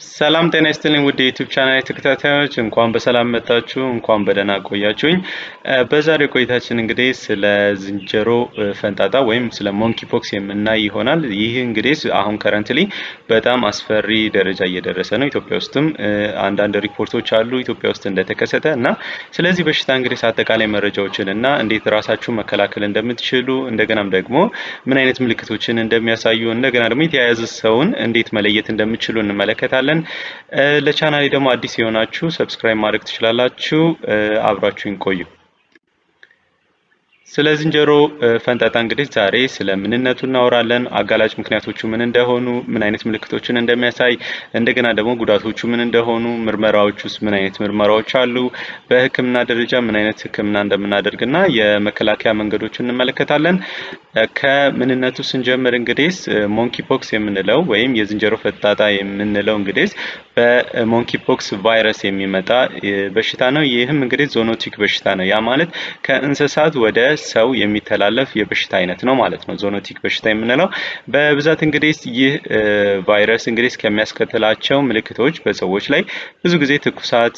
ሰላም ጤና ይስጥልኝ ውድ የዩቲዩብ ቻናል ተከታታዮች እንኳን በሰላም መጣችሁ እንኳን በደህና ቆያችሁኝ። በዛሬው ቆይታችን እንግዲህ ስለ ዝንጀሮ ፈንጣጣ ወይም ስለ ሞንኪ ፖክስ የምናይ ይሆናል። ይህ እንግዲህ አሁን ከረንትሊ በጣም አስፈሪ ደረጃ እየደረሰ ነው። ኢትዮጵያ ውስጥም አንዳንድ ሪፖርቶች አሉ ኢትዮጵያ ውስጥ እንደተከሰተ እና ስለዚህ በሽታ እንግዲህ አጠቃላይ መረጃዎችን እና እንዴት ራሳችሁን መከላከል እንደምትችሉ እንደገናም ደግሞ ምን አይነት ምልክቶችን እንደሚያሳዩ እንደገና ደግሞ የተያያዘ ሰውን እንዴት መለየት እንደምትችሉ እንመለከታለን። ለቻናሌ ደግሞ አዲስ የሆናችሁ ሰብስክራይብ ማድረግ ትችላላችሁ። አብራችሁን ቆዩ። ስለ ዝንጀሮ ፈንጣጣ እንግዲህ ዛሬ ስለ ምንነቱ እናወራለን። አጋላጭ ምክንያቶቹ ምን እንደሆኑ፣ ምን አይነት ምልክቶችን እንደሚያሳይ፣ እንደገና ደግሞ ጉዳቶቹ ምን እንደሆኑ፣ ምርመራዎቹስ ምን አይነት ምርመራዎች አሉ፣ በሕክምና ደረጃ ምን አይነት ሕክምና እንደምናደርግና የመከላከያ መንገዶችን እንመለከታለን። ከምንነቱ ስንጀምር እንግዲህ ሞንኪ ፖክስ የምንለው ወይም የዝንጀሮ ፈንጣጣ የምንለው እንግዲህ በሞንኪ ፖክስ ቫይረስ የሚመጣ በሽታ ነው። ይህም እንግዲህ ዞኖቲክ በሽታ ነው። ያ ማለት ከእንስሳት ወደ ሰው የሚተላለፍ የበሽታ አይነት ነው ማለት ነው። ዞኖቲክ በሽታ የምንለው በብዛት እንግዲህ ይህ ቫይረስ እንግዲህ ከሚያስከትላቸው ምልክቶች በሰዎች ላይ ብዙ ጊዜ ትኩሳት፣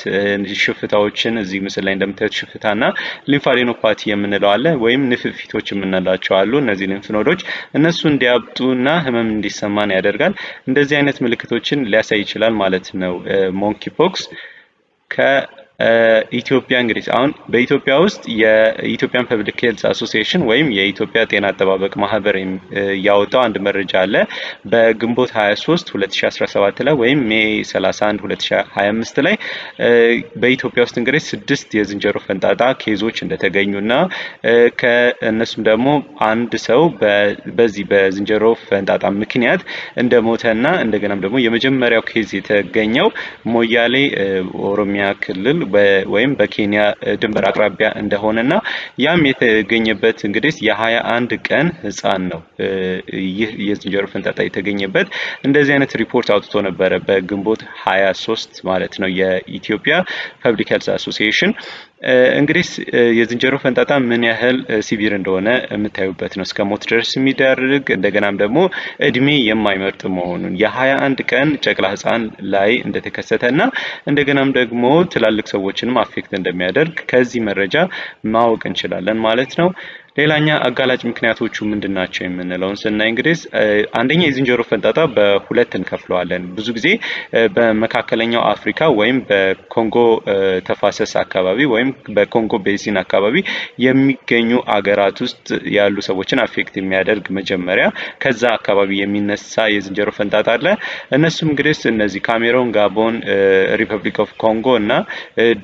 ሽፍታዎችን እዚህ ምስል ላይ እንደምታዩት ሽፍታና ሊምፋዲኖፓቲ የምንለው አለ ወይም ንፍፊቶች የምንላቸው አሉ። እነዚህ ሊምፍ ኖዶች እነሱ እንዲያብጡና ህመም እንዲሰማን ያደርጋል። እንደዚህ አይነት ምልክቶችን ሊያሳይ ይችላል ማለት ነው ሞንኪ ፖክስ። ኢትዮጵያ እንግዲህ አሁን በኢትዮጵያ ውስጥ የኢትዮጵያን ፐብሊክ ሄልዝ አሶሲዬሽን ወይም የኢትዮጵያ ጤና አጠባበቅ ማህበር ያወጣው አንድ መረጃ አለ። በግንቦት 23 2017 ላይ ወይም ሜይ 31 2025 ላይ በኢትዮጵያ ውስጥ እንግዲህ 6 የዝንጀሮ ፈንጣጣ ኬዞች እንደተገኙና ከእነሱም ደግሞ አንድ ሰው በዚህ በዝንጀሮ ፈንጣጣ ምክንያት እንደሞተና እንደገናም ደግሞ የመጀመሪያው ኬዝ የተገኘው ሞያሌ ኦሮሚያ ክልል ወይም በኬንያ ድንበር አቅራቢያ እንደሆነና ያም የተገኘበት እንግዲህ የ21 ቀን ህፃን ነው። ይህ የዝንጀሮ ፈንጣጣ የተገኘበት እንደዚህ አይነት ሪፖርት አውጥቶ ነበረ በግንቦት 23 ማለት ነው የኢትዮጵያ ፐብሊክ ሄልዝ አሶሲዬሽን። እንግዲህ የዝንጀሮ ፈንጣጣ ምን ያህል ሲቪር እንደሆነ የምታዩበት ነው። እስከ ሞት ድረስ የሚዳርግ እንደገናም ደግሞ እድሜ የማይመርጥ መሆኑን የ21 ቀን ጨቅላ ህፃን ላይ እንደተከሰተና እንደገናም ደግሞ ትላልቅ ሰዎችንም አፌክት እንደሚያደርግ ከዚህ መረጃ ማወቅ እንችላለን ማለት ነው። ሌላኛ አጋላጭ ምክንያቶቹ ምንድናቸው የምንለውን ስናይ እንግዲህ አንደኛ የዝንጀሮ ፈንጣጣ በሁለት እንከፍለዋለን። ብዙ ጊዜ በመካከለኛው አፍሪካ ወይም በኮንጎ ተፋሰስ አካባቢ ወይም በኮንጎ ቤሲን አካባቢ የሚገኙ አገራት ውስጥ ያሉ ሰዎችን አፌክት የሚያደርግ መጀመሪያ ከዛ አካባቢ የሚነሳ የዝንጀሮ ፈንጣጣ አለ። እነሱም እንግዲህ እነዚህ ካሜሮን፣ ጋቦን፣ ሪፐብሊክ ኦፍ ኮንጎ እና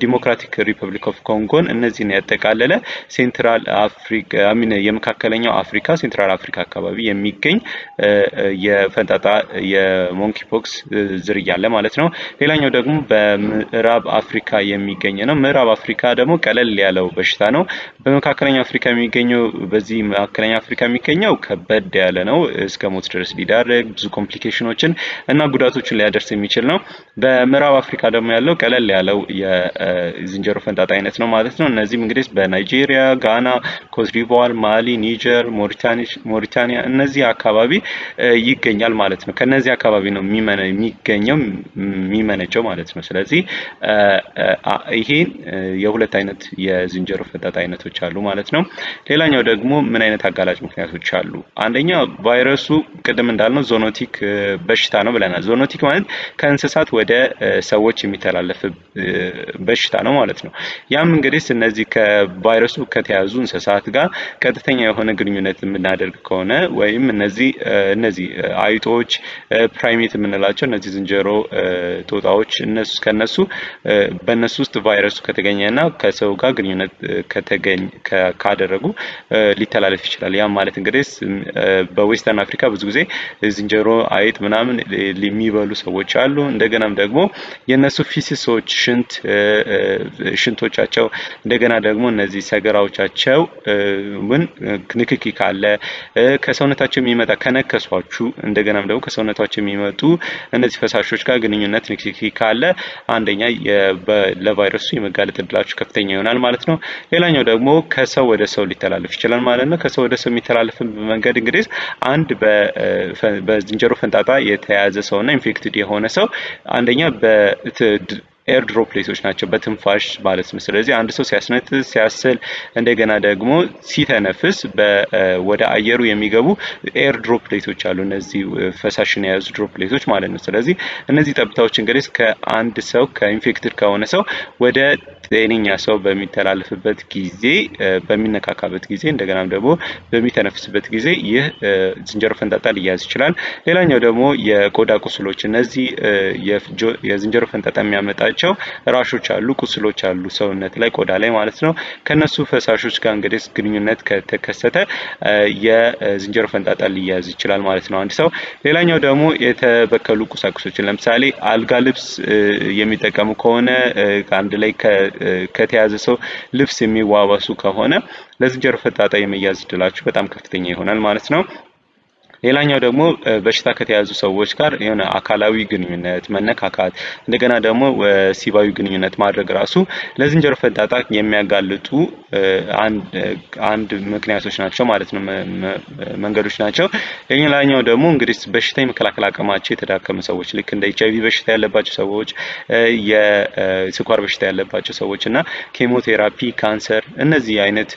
ዲሞክራቲክ ሪፐብሊክ ኦፍ ኮንጎን እነዚህን ያጠቃለለ ሴንትራል አፍሪካ የመካከለኛው አፍሪካ ሴንትራል አፍሪካ አካባቢ የሚገኝ የፈንጣጣ የሞንኪ ፖክስ ዝርያ አለ ማለት ነው። ሌላኛው ደግሞ በምዕራብ አፍሪካ የሚገኝ ነው። ምዕራብ አፍሪካ ደግሞ ቀለል ያለው በሽታ ነው። በመካከለኛው አፍሪካ የሚገኘው በዚህ መካከለኛ አፍሪካ የሚገኘው ከበድ ያለ ነው። እስከ ሞት ድረስ ሊዳርግ ብዙ ኮምፕሊኬሽኖችን እና ጉዳቶችን ሊያደርስ የሚችል ነው። በምዕራብ አፍሪካ ደግሞ ያለው ቀለል ያለው የዝንጀሮ ፈንጣጣ አይነት ነው ማለት ነው። እነዚህም እንግዲህ በናይጄሪያ፣ ጋና፣ ኮትዲቯር፣ ማሊ፣ ኒጀር፣ ሞሪታኒያ እነዚህ አካባቢ ይገኛል ማለት ነው። ከነዚህ አካባቢ ነው የሚመነጨው ማለት ነው። ስለዚህ ይሄ የሁለት አይነት የዝንጀሮ ፈንጣጣ አይነቶች አሉ ማለት ነው። ሌላኛው ደግሞ ምን አይነት አጋላጭ ምክንያቶች አሉ? አንደኛ ቫይረሱ ቅድም እንዳልነው ዞኖቲክ በሽታ ነው ብለናል። ዞኖቲክ ማለት ከእንስሳት ወደ ሰዎች የሚተላለፍ በሽታ ነው ማለት ነው። ያም እንግዲህ እነዚህ ከቫይረሱ ከተያዙ እንስሳት ጋር ቀጥተኛ የሆነ ግንኙነት የምናደርግ ከሆነ ወይም እነዚህ አይጦች ፕራይሜት የምንላቸው እነዚህ ዝንጀሮ ጦጣዎች ከነሱ በእነሱ ውስጥ ቫይረሱ ከተገኘና ከሰው ጋር ግንኙነት ካደረጉ ሊተላለፍ ይችላል። ያም ማለት እንግዲህ በዌስተርን አፍሪካ ብዙ ጊዜ ዝንጀሮ፣ አይጥ ምናምን የሚበሉ ሰዎች አሉ። እንደገናም ደግሞ የነሱ ፊሲሶች ሽንቶቻቸው እንደገና ደግሞ እነዚህ ሰገራዎቻቸው ምን ንክኪ ካለ ከሰውነታቸው የሚመጣ ከነከሷችሁ እንደገናም ደግሞ ከሰውነታቸው የሚመጡ እነዚህ ፈሳሾች ጋር ግንኙነት ንክኪ ካለ አንደኛ ለቫይረሱ የመጋለጥ እድላችሁ ከፍተኛ ይሆናል ማለት ነው። ሌላኛው ደግሞ ከሰው ወደ ሰው ሊተላለፍ ይችላል ማለት ነው። ከሰው ወደ ሰው የሚተላለፍ መንገድ እንግዲህ አንድ በዝንጀሮ ፈንጣጣ የተያዘ ሰውና ኢንፌክትድ የሆነ ሰው አንደኛ ኤር ድሮፕሌቶች ናቸው በትንፋሽ ማለት ነው። ስለዚህ አንድ ሰው ሲያስነጥስ ሲያስል እንደገና ደግሞ ሲተነፍስ ወደ አየሩ የሚገቡ ኤር ድሮፕሌቶች አሉ እነዚህ ፈሳሽን የያዙ ድሮፕሌቶች ማለት ነው። ስለዚህ እነዚህ ጠብታዎች እንግዲህ ከአንድ ሰው ከኢንፌክትድ ከሆነ ሰው ወደ ጤነኛ ሰው በሚተላለፍበት ጊዜ በሚነካካበት ጊዜ እንደገናም ደግሞ በሚተነፍስበት ጊዜ ይህ ዝንጀሮ ፈንጣጣ ሊያዝ ይችላል። ሌላኛው ደግሞ የቆዳ ቁስሎች እነዚህ የዝንጀሮ ፈንጣጣ የሚያመጣቸው ራሾች አሉ ቁስሎች አሉ ሰውነት ላይ ቆዳ ላይ ማለት ነው። ከነሱ ፈሳሾች ጋር እንግዲህ ግንኙነት ከተከሰተ የዝንጀሮ ፈንጣጣ ሊያዝ ይችላል ማለት ነው አንድ ሰው። ሌላኛው ደግሞ የተበከሉ ቁሳቁሶችን ለምሳሌ አልጋ ልብስ የሚጠቀሙ ከሆነ አንድ ላይ ከተያዘ ሰው ልብስ የሚዋዋሱ ከሆነ ለዝንጀሮ ፈንጣጣ የመያዝ እድላችሁ በጣም ከፍተኛ ይሆናል ማለት ነው። ሌላኛው ደግሞ በሽታ ከተያዙ ሰዎች ጋር የሆነ አካላዊ ግንኙነት መነካካት እንደገና ደግሞ ወሲባዊ ግንኙነት ማድረግ ራሱ ለዝንጀሮ ፈንጣጣ የሚያጋልጡ አንድ ምክንያቶች ናቸው ማለት ነው መንገዶች ናቸው። ሌላኛው ደግሞ እንግዲህ በሽታ የመከላከል አቅማቸው የተዳከመ ሰዎች ልክ እንደ HIV በሽታ ያለባቸው ሰዎች የስኳር በሽታ ያለባቸው ሰዎች እና ኬሞቴራፒ ካንሰር እነዚህ አይነት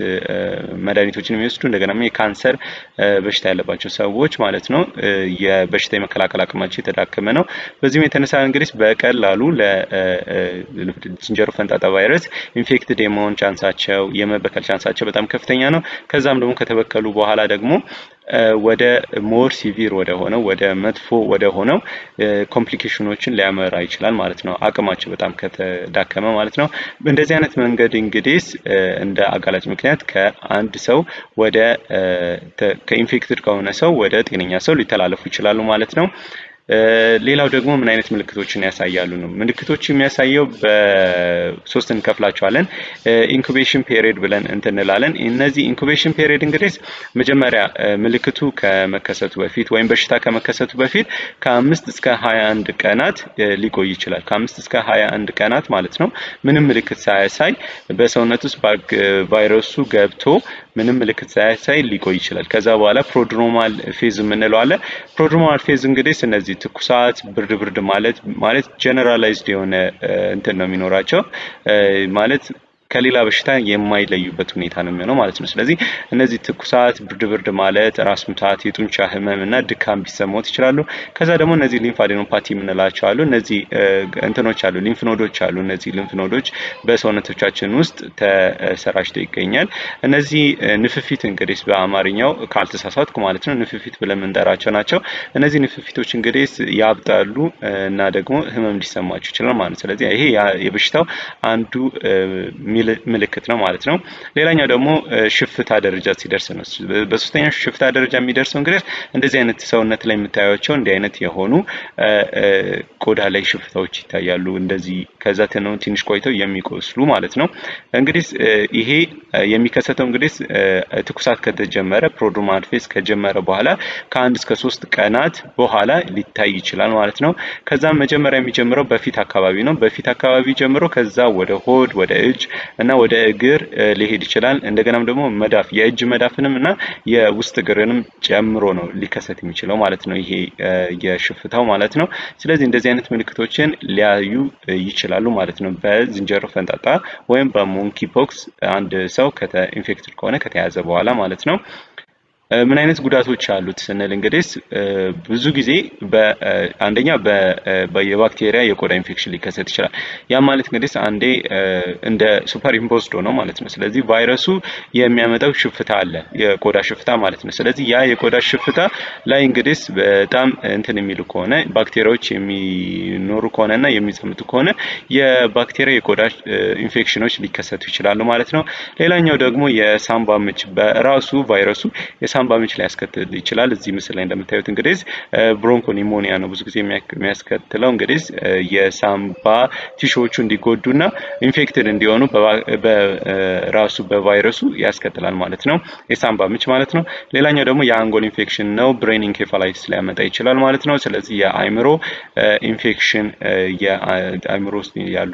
መድኃኒቶችን የሚወስዱ እንደገና የካንሰር በሽታ ያለባቸው ሰዎች ማለት ነው የበሽታ የመከላከል አቅማቸው የተዳከመ ነው። በዚህም የተነሳ እንግዲህ በቀላሉ ለዝንጀሮ ፈንጣጣ ቫይረስ ኢንፌክትድ የመሆን ቻንሳቸው የመበከል ቻንሳቸው በጣም ከፍተኛ ነው። ከዛም ደግሞ ከተበከሉ በኋላ ደግሞ ወደ ሞር ሲቪር ወደ ሆነው ወደ መጥፎ ወደ ሆነው ኮምፕሊኬሽኖችን ሊያመራ ይችላል ማለት ነው አቅማቸው በጣም ከተዳከመ ማለት ነው። በእንደዚህ አይነት መንገድ እንግዲህ እንደ አጋላጭ ምክንያት ከአንድ ሰው ወደ ከኢንፌክትድ ከሆነ ሰው ወደ ጤነኛ ሰው ሊተላለፉ ይችላሉ ማለት ነው። ሌላው ደግሞ ምን አይነት ምልክቶችን ያሳያሉ ነው። ምልክቶች የሚያሳየው በሶስት እንከፍላቸዋለን። ኢንኩቤሽን ፔሪድ ብለን እንላለን። እነዚህ ኢንኩቤሽን ፔሪድ እንግዲህ መጀመሪያ ምልክቱ ከመከሰቱ በፊት ወይም በሽታ ከመከሰቱ በፊት ከ5 እስከ 21 ቀናት ሊቆይ ይችላል። ከ5 እስከ 21 ቀናት ማለት ነው ምንም ምልክት ሳያሳይ በሰውነት ውስጥ ቫይረሱ ገብቶ ምንም ምልክት ሳያሳይ ሊቆይ ይችላል። ከዛ በኋላ ፕሮድሮማል ፌዝ የምንለው አለ። ፕሮድሮማል ፌዝ እንግዲህ እነዚህ ትኩሳት ብርድ ማለት ጀነራላይዝድ የሆነ እንትን ነው የሚኖራቸው ማለት ከሌላ በሽታ የማይለዩበት ሁኔታ ነው የሚሆነው ማለት ነው። ስለዚህ እነዚህ ትኩሳት ብርድ ማለት ራስ ምታት የጡንቻ ህመም እና ድካም ሊሰማዎት ይችላሉ። ከዛ ደግሞ እነዚህ ሊምፋዴኖፓቲ የምንላቸው አሉ። እነዚህ እንትኖች አሉ ሊምፍ ኖዶች አሉ። እነዚህ ሊምፍ ኖዶች በሰውነቶቻችን ውስጥ ተሰራጭተው ይገኛል። እነዚህ ንፍፊት እንግዲህ በአማርኛው ካልተሳሳትኩ ማለት ነው ንፍፊት ብለን የምንጠራቸው ናቸው። እነዚህ ንፍፊቶች እንግዲህ ያብጣሉ እና ደግሞ ህመም ሊሰማቸው ይችላል ማለት ነው። ስለዚህ ይሄ የበሽታው አንዱ ምልክት ነው ማለት ነው። ሌላኛው ደግሞ ሽፍታ ደረጃ ሲደርስ ነው። በሶስተኛው ሽፍታ ደረጃ የሚደርሰው እንግዲህ እንደዚህ አይነት ሰውነት ላይ የምታዩቸው እንዲህ አይነት የሆኑ ቆዳ ላይ ሽፍታዎች ይታያሉ። እንደዚህ ከዛ ትንሽ ቆይተው የሚቆስሉ ማለት ነው። እንግዲህ ይሄ የሚከሰተው እንግዲህ ትኩሳት ከተጀመረ ፕሮድሮማል ፌዝ ከጀመረ በኋላ ከ1 እስከ 3 ቀናት በኋላ ሊታይ ይችላል ማለት ነው። ከዛም መጀመሪያ የሚጀምረው በፊት አካባቢ ነው። በፊት አካባቢ ጀምሮ ከዛ ወደ ሆድ ወደ እጅ እና ወደ እግር ሊሄድ ይችላል። እንደገናም ደግሞ መዳፍ የእጅ መዳፍንም እና የውስጥ እግርንም ጨምሮ ነው ሊከሰት የሚችለው ማለት ነው ይሄ የሽፍታው ማለት ነው። ስለዚህ እንደዚህ አይነት ምልክቶችን ሊያዩ ይችላሉ ማለት ነው በዝንጀሮ ፈንጣጣ ወይም በሞንኪ ፖክስ አንድ ሰው ኢንፌክትድ ከሆነ ከተያዘ በኋላ ማለት ነው። ምን አይነት ጉዳቶች አሉት ስንል እንግዲህ ብዙ ጊዜ አንደኛ የባክቴሪያ የቆዳ ኢንፌክሽን ሊከሰት ይችላል። ያ ማለት እንግዲህ አንዴ እንደ ሱፐር ኢምፖዝድ ነው ማለት ነው። ስለዚህ ቫይረሱ የሚያመጣው ሽፍታ አለ የቆዳ ሽፍታ ማለት ነው። ስለዚህ ያ የቆዳ ሽፍታ ላይ እንግዲህ በጣም እንትን የሚሉ ከሆነ ባክቴሪያዎች የሚኖሩ ከሆነና የሚዘምቱ ከሆነ የባክቴሪያ የቆዳ ኢንፌክሽኖች ሊከሰቱ ይችላሉ ማለት ነው። ሌላኛው ደግሞ የሳምባ ምች በራሱ ቫይረሱ የሳምባ ምች ሊያስከትል ይችላል። እዚህ ምስል ላይ እንደምታዩት እንግዲህ ብሮንኮ ኒሞኒያ ነው ብዙ ጊዜ የሚያስከትለው። እንግዲህ የሳምባ ቲሹዎቹ እንዲጎዱና ኢንፌክትድ እንዲሆኑ በራሱ በቫይረሱ ያስከትላል ማለት ነው፣ የሳምባ ምች ማለት ነው። ሌላኛው ደግሞ የአንጎል ኢንፌክሽን ነው። ብሬን ኢንኬፋላይቲስ ሊያመጣ ይችላል ማለት ነው። ስለዚህ የአእምሮ ኢንፌክሽን የአእምሮ ውስጥ ያሉ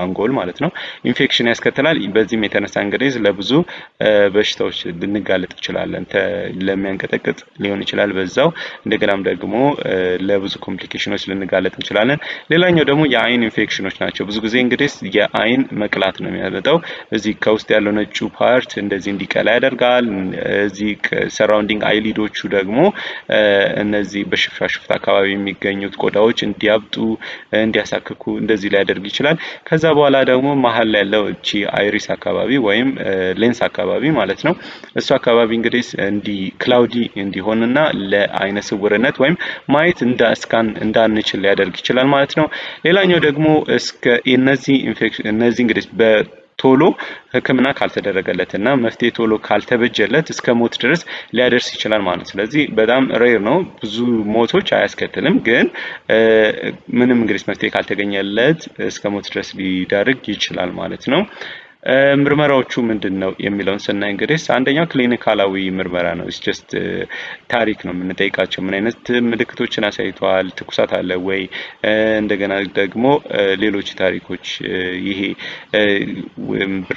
አንጎል ማለት ነው ኢንፌክሽን ያስከትላል። በዚህም የተነሳ እንግዲህ ለብዙ በሽታዎች ልንጋለጥ እንችላለን። ለሚያንቀጠቅጥ ሊሆን ይችላል በዛው፣ እንደገናም ደግሞ ለብዙ ኮምፕሊኬሽኖች ልንጋለጥ እንችላለን። ሌላኛው ደግሞ የአይን ኢንፌክሽኖች ናቸው። ብዙ ጊዜ እንግዲህ የአይን መቅላት ነው የሚያመጣው። እዚህ ከውስጥ ያለው ነጩ ፓርት እንደዚህ እንዲቀላ ያደርጋል። እዚህ ሰራውንዲንግ አይሊዶቹ ደግሞ እነዚህ በሽፋሽፍት አካባቢ የሚገኙት ቆዳዎች እንዲያብጡ እንዲያሳክኩ እንደዚህ ሊያደርግ ይችላል። ከዛ በኋላ ደግሞ መሀል ላይ ያለው እቺ አይሪስ አካባቢ ወይም ሌንስ አካባቢ ማለት ነው፣ እሱ አካባቢ እንግዲህ እንዲ ክላውዲ እንዲሆንና ለአይነ ስውርነት ወይም ማየት እንዳንችል ሊያደርግ ይችላል ማለት ነው። ሌላኛው ደግሞ እስከ እነዚህ እንግዲህ ቶሎ ሕክምና ካልተደረገለትና መፍትሄ ቶሎ ካልተበጀለት እስከ ሞት ድረስ ሊያደርስ ይችላል ማለት ነው። ስለዚህ በጣም ሬር ነው፣ ብዙ ሞቶች አያስከትልም፣ ግን ምንም እንግዲህ መፍትሄ ካልተገኘለት እስከ ሞት ድረስ ሊዳርግ ይችላል ማለት ነው። ምርመራዎቹ ምንድነው የሚለውን ስናይ እንግዲህ አንደኛው ክሊኒካላዊ ምርመራ ነው። ጀስት ታሪክ ነው የምንጠይቃቸው። ምን አይነት ምልክቶችን አሳይቷል? ትኩሳት አለ ወይ? እንደገና ደግሞ ሌሎች ታሪኮች ይሄ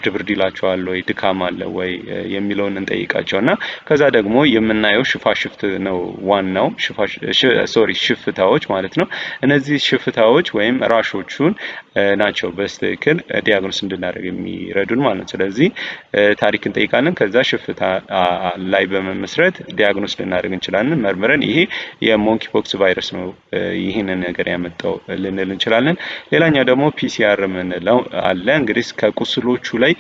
ብርድ ይላቸዋል ወይ? ድካም አለ ወይ? የሚለውን እንጠይቃቸውና ከዛ ደግሞ የምናየው ሽፋሽፍት ነው ዋናው ሽፍታዎች ማለት ነው። እነዚህ ሽፍታዎች ወይም ራሾቹን ናቸው በስትክክል ዲያግኖስ እንድናደርግ የሚረዱን ማለት ነው። ስለዚህ ታሪክ እንጠይቃለን። ከዛ ሽፍታ ላይ በመመስረት ዲያግኖስ ልናደርግ እንችላለን መርምረን ይሄ የሞንኪ ፖክስ ቫይረስ ነው ይሄንን ነገር ያመጣው ልንል እንችላለን። ሌላኛው ደግሞ ፒሲአር የምንለው አለ። እንግዲህ ከቁስሎቹ ላይ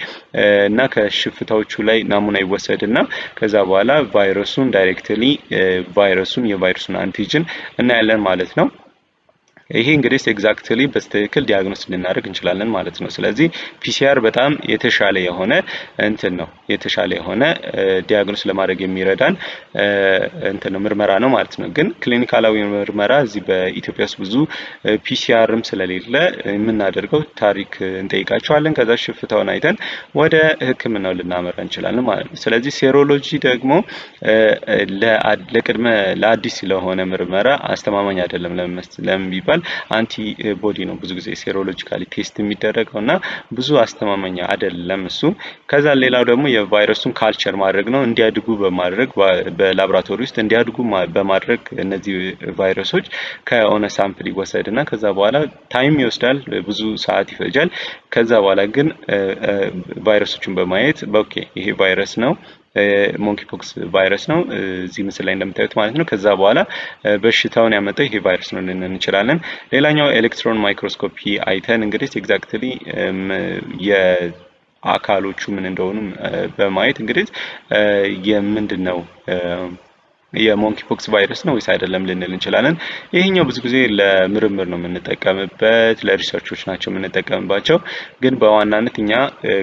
እና ከሽፍታዎቹ ላይ ናሙና ይወሰድና ከዛ በኋላ ቫይረሱን ዳይሬክትሊ የቫይረሱን አንቲጅን እናያለን ማለት ነው። ይሄ እንግዲህ ኤግዛክትሊ በስትክክል ዲያግኖስ ልናደርግ እንችላለን ማለት ነው። ስለዚህ ፒሲአር በጣም የተሻለ የሆነ ዲያግኖስ ለማድረግ የሚረዳን ምርመራ ነው ማለት ነው። ግን ክሊኒካላዊ ምርመራ እዚህ በኢትዮጵያ ውስጥ ብዙ ፒሲአርም ስለሌለ የምናደርገው ታሪክ እንጠይቃቸዋለን። ከዛ ሽፍታውን አይተን ወደ ሕክምናው ልናመራ እንችላለን ማለት ነው። ስለዚህ ሴሮሎጂ ደግሞ ለአዲስ ለሆነ ምርመራ አስተማማኝ አይደለም። ለምን ቢባል አንቲ ቦዲ ነው ብዙ ጊዜ ሴሮሎጂካሊ ቴስት የሚደረገውና ብዙ አስተማማኝ አይደለም እሱ። ከዛ ሌላው ደግሞ የቫይረሱን ካልቸር ማድረግ ነው። እንዲያድጉ በማድረግ በላቦራቶሪ ውስጥ እንዲያድጉ በማድረግ እነዚህ ቫይረሶች ከሆነ ሳምፕል ይወሰድና ከዛ በኋላ ታይም ይወስዳል፣ ብዙ ሰዓት ይፈጃል። ከዛ በኋላ ግን ቫይረሶቹን በማየት ኦኬ ይሄ ቫይረስ ነው ሞንኪ ፖክስ ቫይረስ ነው እዚህ ምስል ላይ እንደምታዩት ማለት ነው። ከዛ በኋላ በሽታውን ያመጣው ይሄ ቫይረስ ነው ልንል እንችላለን። ሌላኛው ኤሌክትሮን ማይክሮስኮፒ አይተን እንግዲህ ኤግዛክትሊ የአካሎቹ ምን እንደሆኑ በማየት እንግዲህ የምንድነው የሞንኪ ፖክስ ቫይረስ ነው ወይስ አይደለም ልንል እንችላለን። ይሄኛው ብዙ ጊዜ ለምርምር ነው የምንጠቀምበት፣ ለሪሰርቾች ናቸው የምንጠቀምባቸው። ግን በዋናነት እኛ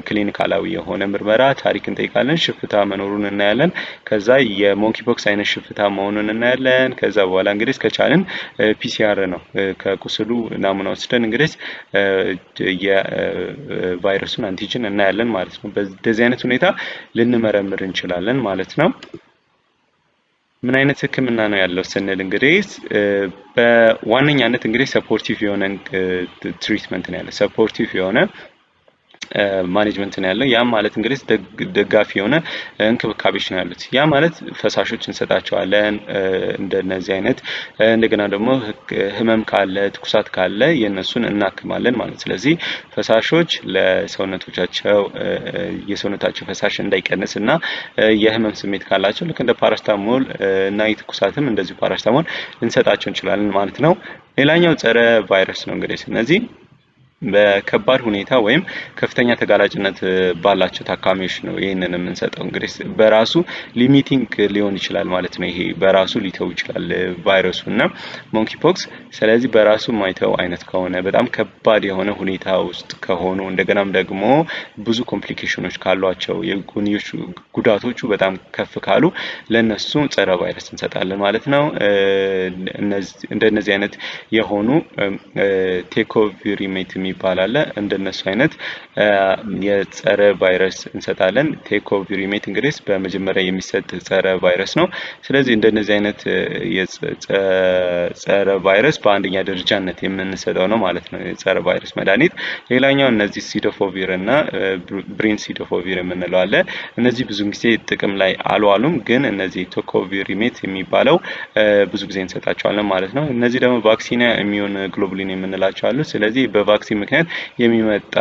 ክሊኒካላዊ የሆነ ምርመራ ታሪክ እንጠይቃለን፣ ሽፍታ መኖሩን እናያለን። ከዛ የሞንኪ ፖክስ አይነት ሽፍታ መሆኑን እናያለን። ከዛ በኋላ እንግዲህ ከቻልን ፒሲአር ነው ከቁስሉ ናሙና ወስደን እንግዲህ የቫይረሱን አንቲጅን እናያለን ማለት ነው። በዚህ አይነት ሁኔታ ልንመረምር እንችላለን ማለት ነው። ምን አይነት ህክምና ነው ያለው ስንል እንግዲህ በዋነኛነት እንግዲህ ሰፖርቲቭ የሆነ ትሪትመንት ነው ያለው። ሰፖርቲቭ የሆነ ማኔጅመንት ነው ያለው። ያ ማለት እንግዲህ ደጋፊ የሆነ እንክብካቤዎች ነው ያሉት። ያ ማለት ፈሳሾች እንሰጣቸዋለን እንደነዚህ አይነት፣ እንደገና ደግሞ ህመም ካለ ትኩሳት ካለ የነሱን እናክማለን ማለት። ስለዚህ ፈሳሾች ለሰውነቶቻቸው የሰውነታቸው ፈሳሽ እንዳይቀንስና የህመም ስሜት ካላቸው ልክ እንደ ፓራስታሞል እና የትኩሳትም እንደዚሁ ፓራስታሞል ልንሰጣቸው እንችላለን ማለት ነው። ሌላኛው ጸረ ቫይረስ ነው እንግዲህ እነዚህ በከባድ ሁኔታ ወይም ከፍተኛ ተጋላጭነት ባላቸው ታካሚዎች ነው ይህንን የምንሰጠው። እንግዲህ በራሱ ሊሚቲንግ ሊሆን ይችላል ማለት ነው። ይሄ በራሱ ሊተው ይችላል ቫይረሱ እና ሞንኪ ፖክስ። ስለዚህ በራሱ የማይተው አይነት ከሆነ በጣም ከባድ የሆነ ሁኔታ ውስጥ ከሆኑ እንደገናም ደግሞ ብዙ ኮምፕሊኬሽኖች ካሏቸው የጎንዮሽ ጉዳቶቹ በጣም ከፍ ካሉ ለነሱ ጸረ ቫይረስ እንሰጣለን ማለት ነው። እንደነዚህ አይነት የሆኑ ቴኮቪሪሜት የሚባል አለ። እንደነሱ አይነት የጸረ ቫይረስ እንሰጣለን። ቴኮቪሪሜት እንግዲህ በመጀመሪያ የሚሰጥ ጸረ ቫይረስ ነው። ስለዚህ እንደነዚህ አይነት ጸረ ቫይረስ በአንደኛ ደረጃነት የምንሰጠው ነው ማለት ነው የጸረ ቫይረስ መድኃኒት። ሌላኛው እነዚህ ሲዶፎቪር እና ብሬንሲዶፎቪር የምንለው አለ። እነዚህ ብዙ ጊዜ ጥቅም ላይ አልዋሉም፣ ግን እነዚህ ቶኮቪሪሜት የሚባለው ብዙ ጊዜ እንሰጣቸዋለን ማለት ነው። እነዚህ ደግሞ ቫክሲና ኢሚዩን ግሎቡሊን የምንላቸው አሉ። ስለዚህ በቫክሲን ምክንያት የሚመጣ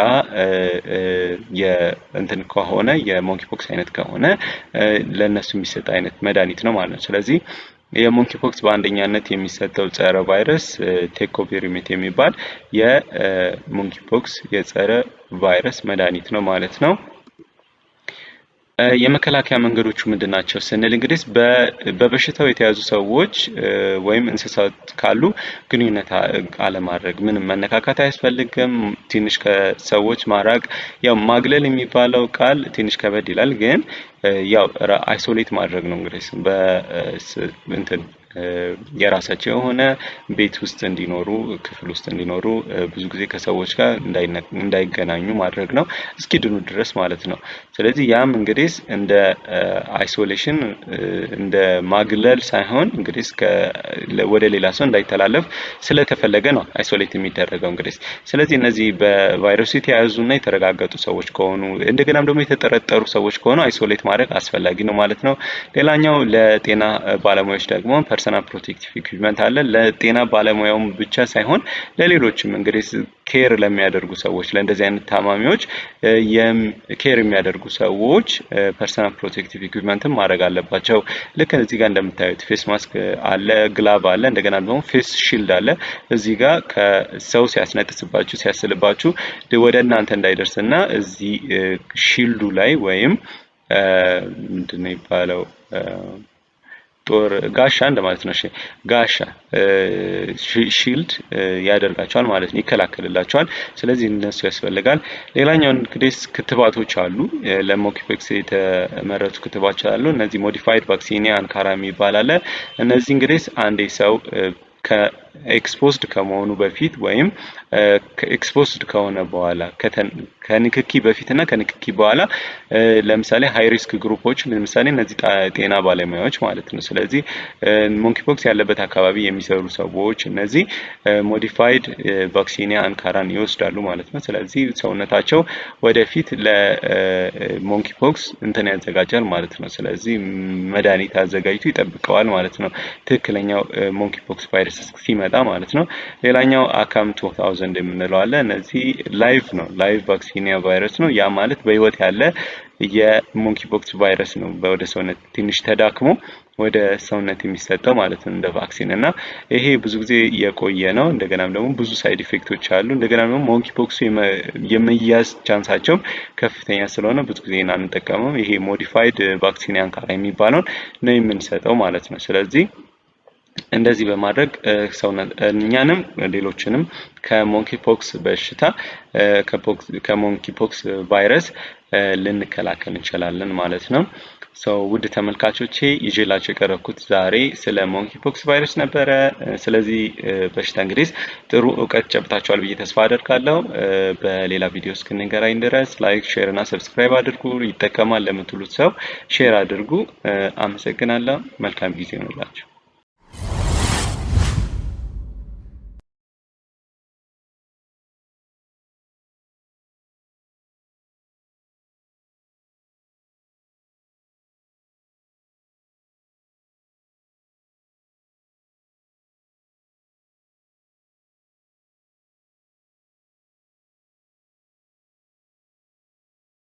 የእንትን ከሆነ የሞንኪ ፖክስ አይነት ከሆነ ለነሱ የሚሰጥ አይነት መድኃኒት ነው ማለት ነው። ስለዚህ የሞንኪ ፖክስ በአንደኛነት የሚሰጠው ጸረ ቫይረስ ቴኮቪሪሜት የሚባል የሞንኪ ፖክስ የጸረ ቫይረስ መድኃኒት ነው ማለት ነው። የመከላከያ መንገዶቹ ምንድናቸው ስንል እንግዲህ በበሽታው የተያዙ ሰዎች ወይም እንስሳት ካሉ ግንኙነት አለማድረግ፣ ምንም መነካካት አያስፈልግም። ትንሽ ከሰዎች ማራቅ። ያው ማግለል የሚባለው ቃል ትንሽ ከበድ ይላል፣ ግን ያው አይሶሌት ማድረግ ነው እንግዲህ እንትን የራሳቸው የሆነ ቤት ውስጥ እንዲኖሩ ክፍል ውስጥ እንዲኖሩ ብዙ ጊዜ ከሰዎች ጋር እንዳይገናኙ ማድረግ ነው እስኪድኑ ድረስ ማለት ነው። ስለዚህ ያም እንግዲህ እንደ አይሶሌሽን እንደ ማግለል ሳይሆን እንግዲህ ወደ ሌላ ሰው እንዳይተላለፍ ስለተፈለገ ነው አይሶሌት የሚደረገው እንግዲህ። ስለዚህ እነዚህ በቫይረሱ የተያዙና የተረጋገጡ ሰዎች ከሆኑ እንደገናም ደግሞ የተጠረጠሩ ሰዎች ከሆኑ አይሶሌት ማድረግ አስፈላጊ ነው ማለት ነው። ሌላኛው ለጤና ባለሙያዎች ደግሞ ፐርሰናል ፕሮቴክቲቭ ኢኩዊፕመንት አለ። ለጤና ባለሙያውም ብቻ ሳይሆን ለሌሎችም እንግዲህ ኬር ለሚያደርጉ ሰዎች ለእንደዚህ አይነት ታማሚዎች ኬር የሚያደርጉ ሰዎች ፐርሰናል ፕሮቴክቲቭ ኢኩዊፕመንትም ማድረግ አለባቸው። ልክ እዚህ ጋር እንደምታዩት ፌስ ማስክ አለ፣ ግላቭ አለ፣ እንደገና ደግሞ ፌስ ሺልድ አለ። እዚህ ጋር ከሰው ሲያስነጥስባችሁ ሲያስልባችሁ ወደ እናንተ እንዳይደርስና እዚህ ሺልዱ ላይ ወይም ምንድነው የሚባለው ጦር ጋሻ እንደማለት ነው። እሺ ጋሻ ሺልድ ያደርጋቸዋል ማለት ነው፣ ይከላከልላቸዋል። ስለዚህ እነሱ ያስፈልጋል። ሌላኛው እንግዲህ ክትባቶች አሉ። ለሞንኪ ፖክስ የተመረጡ ክትባቶች አሉ። እነዚህ ሞዲፋይድ ቫክሲኒያ አንካራ የሚባል አለ። እነዚህ እንግዲህ አንዴ ሰው ኤክስፖዝድ ከመሆኑ በፊት ወይም ኤክስፖዝድ ከሆነ በኋላ ከንክኪ በፊትና ከንክኪ በኋላ ለምሳሌ ሃይ ሪስክ ግሩፖች ለምሳሌ እነዚህ ጤና ባለሙያዎች ማለት ነው። ስለዚህ ሞንኪ ፖክስ ያለበት አካባቢ የሚሰሩ ሰዎች እነዚህ ሞዲፋይድ ቫክሲኒያ አንካራን ይወስዳሉ ማለት ነው። ስለዚህ ሰውነታቸው ወደፊት ለሞንኪ ፖክስ እንትን ያዘጋጃል ማለት ነው። ስለዚህ መድኃኒት አዘጋጅቶ ይጠብቀዋል ማለት ነው፣ ትክክለኛው ሞንኪ ፖክስ ቫይረስ ሲመጣ ማለት ነው። ሌላኛው አካም 2000 የምንለው አለ። እነዚህ ላይቭ ነው፣ ላይቭ ቫክሲኒያ ቫይረስ ነው። ያ ማለት በህይወት ያለ የሞንኪ ፖክስ ቫይረስ ነው። ወደ ሰውነት ትንሽ ተዳክሞ ወደ ሰውነት የሚሰጠው ማለት ነው እንደ ቫክሲን እና ይሄ ብዙ ጊዜ የቆየ ነው። እንደገናም ደግሞ ብዙ ሳይድ ኢፌክቶች አሉ። እንደገናም ደግሞ ሞንኪ ፖክስ የመያዝ ቻንሳቸው ከፍተኛ ስለሆነ ብዙ ጊዜ አንጠቀመው። ይሄ ሞዲፋይድ ቫክሲን አንካራ የሚባለውን ነው የምንሰጠው ማለት ነው። ስለዚህ እንደዚህ በማድረግ እኛንም ሌሎችንም ከሞንኪ ፖክስ በሽታ ከሞንኪ ፖክስ ቫይረስ ልንከላከል እንችላለን ማለት ነው። ውድ ተመልካቾቼ ይዤላችሁ የቀረብኩት ዛሬ ስለ ሞንኪ ፖክስ ቫይረስ ነበረ። ስለዚህ በሽታ እንግዲህ ጥሩ እውቀት ጨብጣችኋል ብዬ ተስፋ አደርጋለሁ። በሌላ ቪዲዮ እስክንገናኝ ድረስ ላይክ፣ ሼር እና ሰብስክራይብ አድርጉ። ይጠቀማል ለምትሉት ሰው ሼር አድርጉ። አመሰግናለሁ። መልካም ጊዜ ይሁንላችሁ።